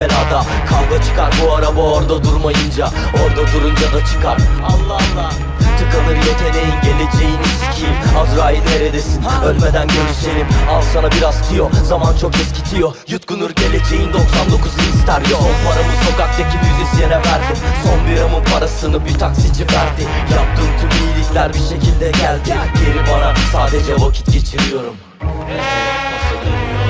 belada. Kavga çıkar bu araba orada durmayınca, orada durunca da çıkar. Allah Allah. Tıkanır yeteneğin, geleceğini sikeyim. Azrail neredesin? Ölmeden görüşelim. Al sana biraz tiyo, zaman çok eskitiyor. Yutkunur geleceğin 99'u ister yo. Son paramı sokaktaki müzisyene verdim. Son biramın parasını bir taksici verdi. Yaptığım tüm iyilikler bir şekilde geldi. Geri bana sadece vakit geçiriyorum. Nasıl dönüyor?